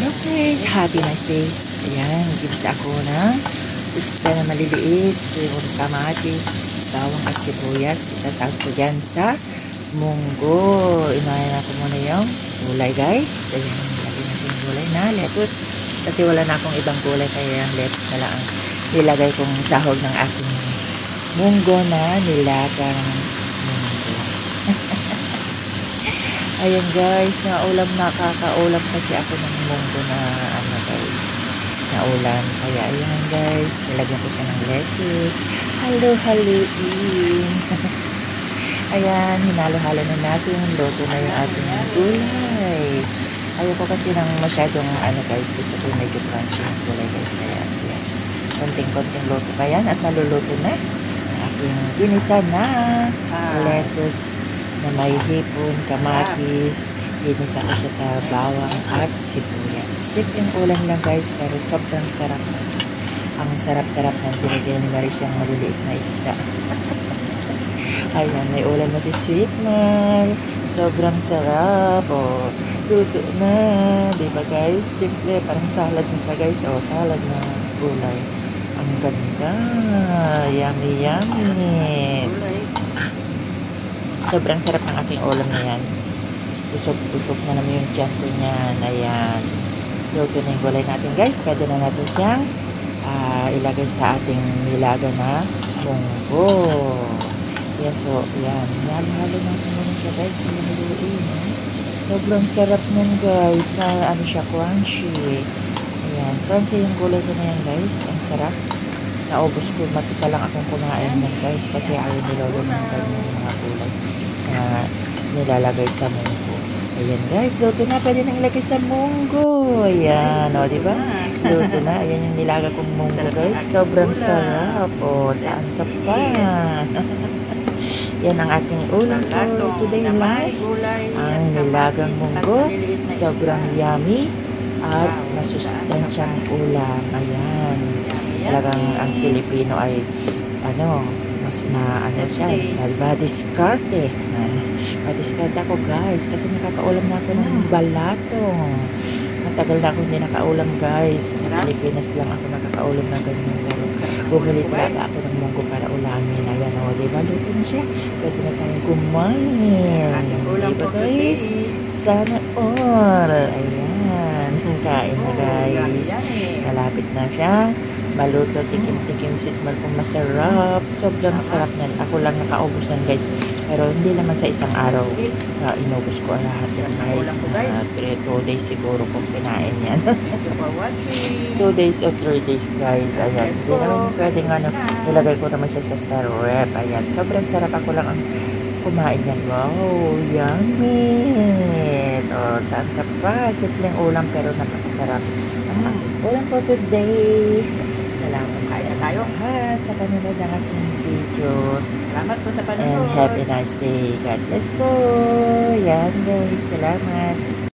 Hello guys, happy nice day. Ayan, gibisa ako ng isda na maliliit, yung kamatis, bawang at sibuyas. Isasahog ko dyan sa munggo. Inahin ako muna yung gulay guys. Ayan, lagyan natin yung gulay na lettuce. Kasi wala na akong ibang gulay, kaya yung lettuce na lang ang nilagay kong sahog ng aking munggo na nilagang munggo. Ayan guys, nakakaulam kasi ako ng munggo na guys, na ulam. Kaya ayan guys, nilagyan ko siya ng lettuce. Halo-haloin. Ayan, hinalo-halo na natin. Luto na yung ating gulay. Ayoko kasi ng masyadong guys, gusto ko medyo crunchy yung gulay guys. Kaya ayan, konting-konting luto pa yan at maluluto na ang aking ginisa na lettuce na may hipon, kamatis. Ginisa ko siya sa bawang at sibuyas. Simpleng ulam lang guys, pero sobrang sarap. Ang sarap-sarap ng binigyan ni Marie siyang maliliit na isda. Ayan, may ulam na si Sweet Mal. Sobrang sarap. O, luto na. Diba guys? Simple, parang salad na siya guys. O, salad na gulay. Ang ganda. Yummy, yummy. Sobrang sarap ng aking ulam na yan. Usok-usok na naman yung tiyan ko niyan. Ayan. Luto na yung gulay natin guys. Pwede na natin siyang ilagay sa ating nilaga na munggo. Yan po. Yan. Halo-halo natin muna siya guys. Halo-haloin. Sobrang sarap nun guys. Ano siya, crunchy. Ayan. Crunchy yung gulay ko na yan guys. Ang sarap. Naubos ko. Mag-isa lang akong kumain yan guys. Kasi ayaw nilolo ng ganyan mga gulay na nilalagay sa munggo. Ayan guys, luto na. Pwede nang ilagay sa munggo. Ayan, o diba? Luto na. Ayan yung nilaga kong munggo guys. Sobrang sarap. O, saan ka pa? Yan ang aking ulam for today guys. Ang nilagang munggo. Sobrang yummy at masustansyang ulam. Ayan. Talagang ang Pilipino ay mas siya, discard ma-discard ako guys kasi nakakaulam na ako ng balatong. Matagal na ako hindi nakaulam guys. Sa Pilipinas lang ako nakakaulam ng ganyan, pero bumili talaga ako ng munggo para ulamin. Ayan o, diba? Luto na siya. Pwede na tayong kumain. Diba guys? Sana all. Ayan. Kain na guys. Malapit na siya maluto, tikim-tikim sitmal kung masarap. Sobrang sarap niyan. Ako lang nakaubusan guys. Pero hindi naman sa isang araw inubos ko lahat yan guys. 2 days siguro kung kinain yan. 2 days or 3 days guys. Ayan. Hindi naman pwedeng nilagay ko naman siya sa rep. Ayan. Sobrang sarap. Ako lang ang kumain yan. Wow. Yummy. O, saan ka pa? Simpleng ulam pero napakasarap. Ang aking ulam po today. Salamat kaya tayo sa panonood ng aking video. Salamat po sa panonood. And have a nice day. God bless po. Yan guys. Salamat.